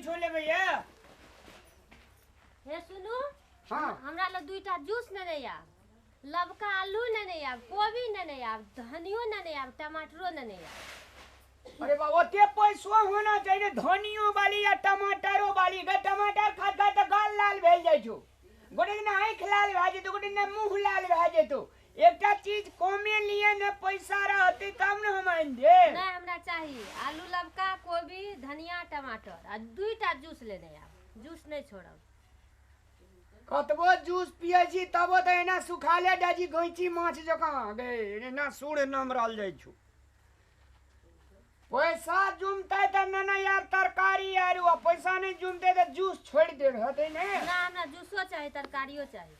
किछो लेबै ये हे सुनू हाँ हमरा ल दुईटा जूस नेने आब लबका आलू नेने आब कोबी नेने आब धनियो नेने आब टमाटरो नेने आब अरे बा ओते पैसो होना चाहिए धनियो वाली या टमाटरो वाली गे टमाटर खा खा त गाल लाल भेल जाइ छौ गोटे दिन आँख लाल भए जेतौ गोटे दिन मुंह लाल भए जेतौ एकटा चीज कमे लिए ने पैसा रहते तब न हम आनि दे नहीं हमरा चाहिए आलू लबका कोबी धनिया टमाटर आ दुईटा जूस लेने आब जूस नहीं छोड़ब कतबो जूस पिए छी तबो त एना सुखाले डाजी गैंची माछ जकां गे एना सूर नमरल जाइ छौ पैसा जुमते त न यार तरकारी यार वो पैसा नहीं जुमते त जूस छोड़ दे हते ने ना हमरा जूसो चाहिए तरकारियो चाहिए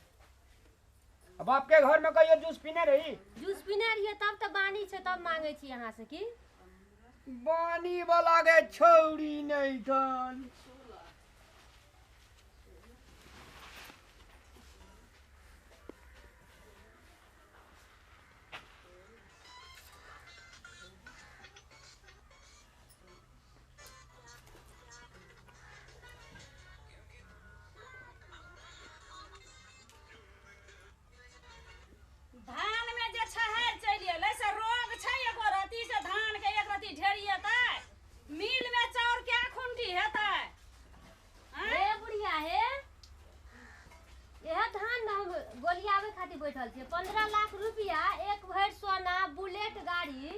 अब आपके घर में कहियो जूस पीने रही जूस पीने रहिए तब तो बानी छै तब मांगे छी यहाँ से की बानी वाला के छौड़ी नहीं थन धान में जे छहर चलि एलै से रोग छै एगो रत्ती से धान के एक रत्ती ढेरी हेतै मिल में चाउर के खुंडी हेतै हे बुढ़िया हे यह धान न हम गोलियावे खातिर बैठल छियै 15 लाख रुपया एक भरि सोना बुलेट गाड़ी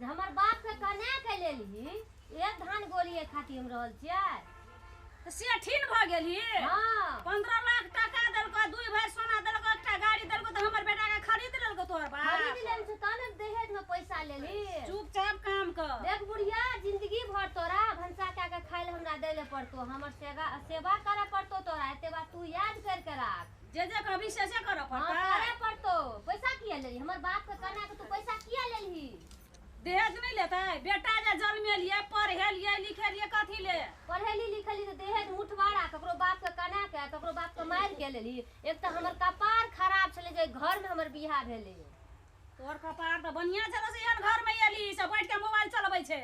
जे हमर बाप के कना के लेली एक धान गोलिये खातिर हम रहल छियै तऽ से ठीन भ गेली हां 15 लाख टका देलको दुई भरि सोना देलको एकटा गाड़ी देलको तऽ हमर बेटा के खरीद लेलको तोहर बाप खरीद लेन से तने दहेज में पैसा लेली चुपचाप काम कर देख बुढ़िया जिंदगी भर तोरा भंसा कए के खाइल हमरा देले पड़तो हमर सेवा करे पड़तो तोरा एते बात तू याद करके राख जे कभी से करऽ हाँ पड़तै करे पड़तो पैसा किया लेली हमर बाप के कना के तू पैसा किया लेली दहेज नहीं लेतै बेटा जे जन्मेलिए पढ़ेलिए लिखेलिए कथी ले पढ़ेली लिखली तो दहेज मुठवाड़ा ककरो बाप के कना के ककरो बाप के मार के लेली एक तो हमर कपार खराब छले जे घर में हमर बियाह भेले तोर कपार तऽ बढ़िया छलो से एहन घर में एली से बैठ के मोबाइल चलबै छै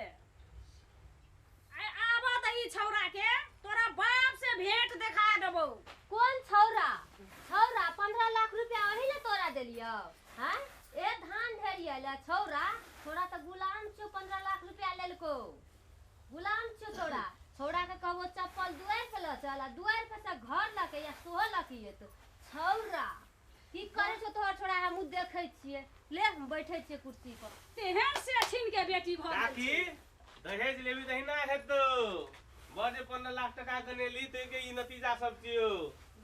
आइ आबऽ तऽ ई छौरा के तोरा बाप से भेंट देखा देबौ कौन छौरा छौरा 15 लाख रुपया वही ले तोरा देलियो हैं ए धान ढेरिया ले छौरा छोड़ा तो गुलाम छो 15 लाख रुपया लेलको गुलाम छो छोड़ा छोड़ा के कहबो चप्पल दुआर पे ल चला दुआर पे से घर लके या सोह लके तो छौरा की करे छो तोहर छोड़ा हम देखे छिए ले हम बैठे छिए कुर्सी पर तेहन से छीन के बेटी भ काकी दहेज लेबी तहिना हेतौ बजे 15 लाख टका कने ली तै के ई नतीजा सब छियौ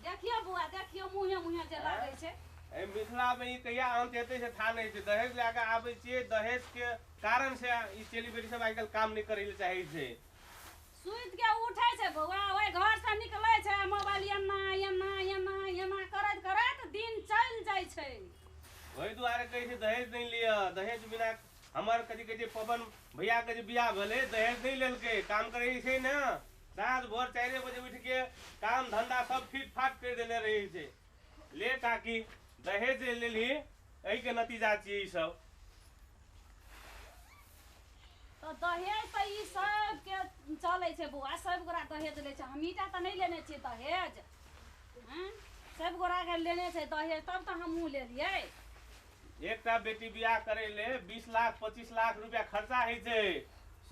देखियो बुआ देखियो मुहे मुहे जे लागै छै ए मिथिला में ई कहिया अंत हेतै से था नहीं छै दहेज लेके आबै छियै दहेज के कारण से ई सेलिब्रिटी सब आइकाल काम नहीं करै ले चाहै छै सुइत के उठै छै बौआ ओइ घर से निकलै छै मोबाइल एना एना एना एना करैत करैत दिन चल जाइ छै ओहि दुआरे कहै छै दहेज नहीं लिया दहेज बिना हमर कथी कहै छै पवन भैया के जे बियाह भेलै दहेज नहीं लेलकै काम करै छै ने साँझ भोर 4 बजे उठ के काम धंधा सब फिट फाट कर देने रही छै ले काकी दहेज लेली एहि के नतीजा छियै ई सब तो दहेज पे ई सब के चलै छै बुआ सब गोरा दहेज लै छै हमीटा तऽ नहीं लेने छियै दहेज हैं सब गोरा के लेने छै दहेज तब तऽ हमहूँ लेलियै एकटा बेटी बियाह करे ले 20 लाख 25 लाख रुपया खर्चा है छै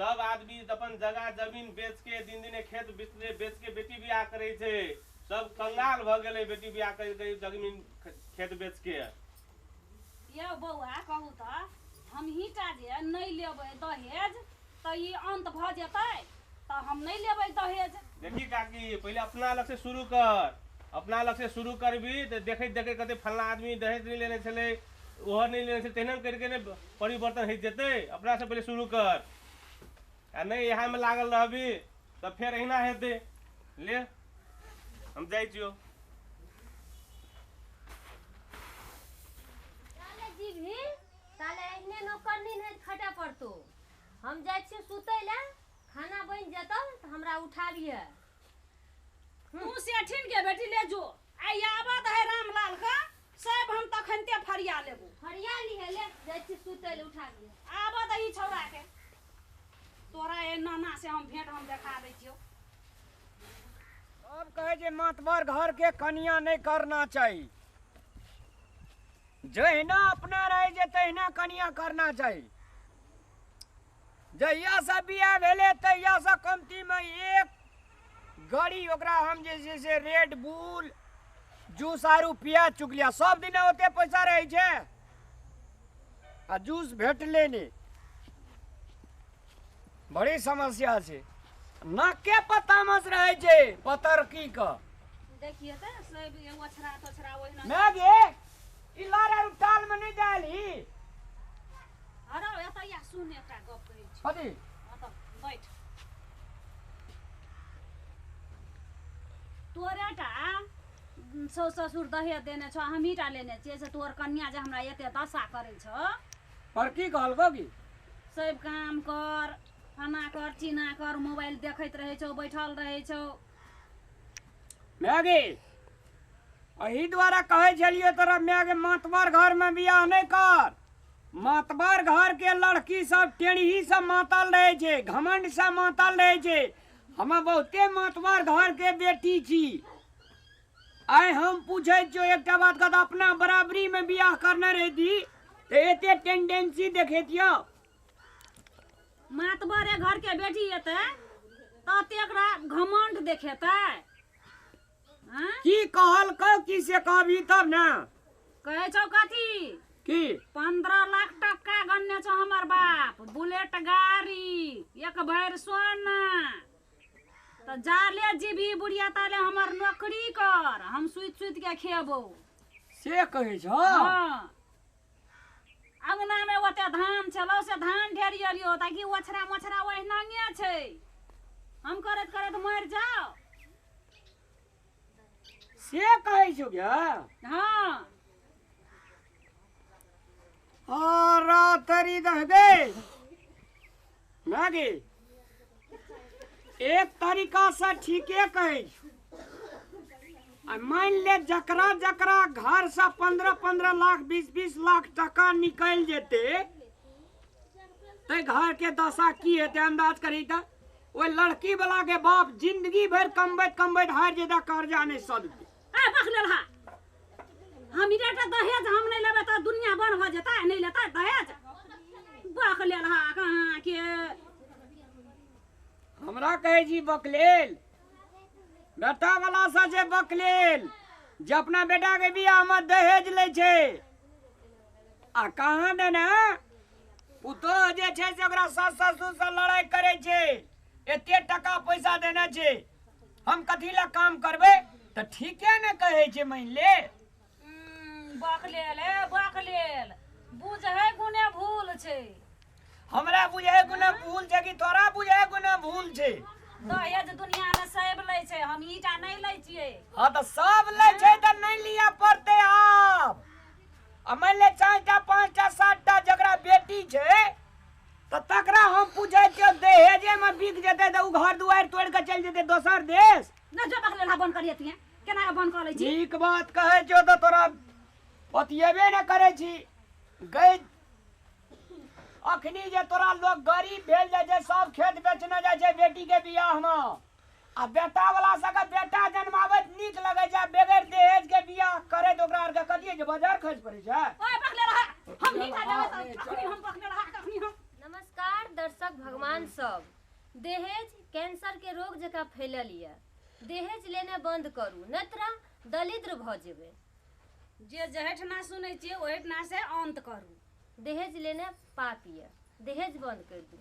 सब आदमी अपन जगह जमीन बेच के दिन दिने खेत बेच के बेटी बियाह करे छै सब कंगाल भ गेलै बेटी बियाह करे जमीन खेत बेच के ये बौआ कहू तऽ हमहीटा जे नहीं लेबै दहेज तऽ ई अंत भ जेतै तऽ हम नहीं लेबै दहेज देखी काकी पहले अपना लग से शुरू कर अपना लग से शुरू करबी तो देखैत देखैत कते फलना आदमी दहेज नहीं लेने छले ओहो नहीं लेने छले तेहन करके ने परिवर्तन हो जेतै अपना से पहले शुरू कर आ नहीं यहाँ में लागल रहबी तब फिर अहिना हेतै ले हम जाइ छियो ताले जीभी ताले एहने नौकरनी नहीं खटे पड़तो हम जाइ छिए सुतै ले खाना बन जेतौ त हमरा उठाबिए तू से ठीन के बेटी ले जो आई आबत है रामलाल का सब हम तखनते फरिया लेबो फरिया ली है ले जाइ छी सुतै ले उठाबिए आबत है ई छौरा के तोरा ए नाना से हम भेंट हम देखा दै छियो अब कहे जे मातबर घर के कनिया नहीं करना चाहिए, जहिना अपना रहे जे तहिना कनिया करना चाहिए। जहिया से बियाह भेले तहिया से कमती में एक गाड़ी ओकरा हम जे से रेड बुल जूस आरू पिया चुकलिया सब दिन ओते पैसा रहे छे आ जूस भेटले ने बड़ी समस्या छे। नाके पर तामस रहे छे पतर की का देखिए त सब एगो छरा तो छरा ओहिना मैं गे इलारा टाल में नहीं डाली। अरे एत या सुन एकटा गप कहै छी। कथी त बैठ तोरेटा ससुर दहेज देने छ हमीटा लेने छियै से तोर कन्या जे हमरा एते दशा करै छ पर की कहलको की सब काम कर खाना कर चीना कर मोबाइल देखैत रहे छौ बैठल रहे छौ। मैगी अही द्वारा कहे छलिए तोरा मैगे मातबर घर में बियाह नहीं कर। मातबर घर के लड़की सब टेढ़ी से मातल रहे छे, घमंड से मातल रहे छे। हम बहुते मातबर घर के बेटी छी। आए हम पूछे छो एकटा बात का अपना बराबरी में बियाह करने रहती तो एते टेंडेंसी देखियो। मातबरे घर के बेटी एते तते एकरा घमंड देखेतै। हां की कहल को की से कहबी तब ना कहै छौ कथी की 15 लाख टका गन्ने छौ हमर बाप बुलेट गाड़ी एक भर सोना त जाले जीभी बुढ़िया ताले हमर नौकरी कर हम सुइत सुइत के खेबो से कहे छो। हां अंगना में ओते धान छलो से धान ढेरियलियो ताकि ओछरा मोछरा ओहिनांगे छै हम करत करत मर जाओ से कहे छो क्या। हां और तरी दह गए मैगी एक तरीका से ठीके कहे मान ले जकरा जकरा घर से 15-15 लाख 20-20 लाख टका निकल जेते ते घर के दशा की हेते अंदाज करी त वो लड़की वाला के बाप जिंदगी भर कमबैत कमबैत हार जेदा कर्जा नहीं सदते। ए बखलेल हा हम इटा दहेज हम नहीं लेबे त दुनिया बन भ जेता नहीं लेता दहेज बखलेल हा कहां के हमरा कहे जी बकलेल बेटा वाला से जे बकलेल जे अपना बेटा के बियाह में दहेज ले छे आ कहां ने ना पुतो जे छे से ओकरा सास ससुर से लड़ाई करे छे एते टका पैसा देना छे हम कथी ला काम करबे त ठीके ने कहे छे मान ले। बखलेल बुझ है गुने भूल छे हमरा बुझे गुना भूल छे कि तोरा बुझे गुना भूल छे। दहेज दुनिया में सब लै छे हम ईटा नहीं लै छिए। हां त सब ले छे त नहीं लिया पड़ते आप मान ले 4टा 5टा 7टा जकरा बेटी छे त तकरा हम पूछे छियो दहेजे में बिक जेते त उ घर दुआर तोड़ के चल जेते दोसर देश न जो बखलेल हा बन करियती है केना बन कर लै छी। ठीक बात कहे छो त तोरा पतियेबे न करे छी गई अखनी जे तोरा लोग गरीब भेल जाय छै सब खेत बेचने जाय छै बेटी के बियाह में आ बेटा वाला सके बेटा जन्मावत नीक लगे छै बगैर दहेज के बियाह करे तो ओकरा आर के कथि जे बाजार खर्च पड़े छै। ओए बखलेल हा हम ईटा लेबे त कखनी हम बखलेल हा कखनी हम। नमस्कार दर्शक भगवान सब, दहेज कैंसर के रोग जका फैलल ये। दहेज लेने बंद करू नत्र दलिद्र भ जेबे। जे जहेठना सुनै छियै ओहेठना से अंत करू। दहेज लेने पाप ये, दहेज बंद कर दू।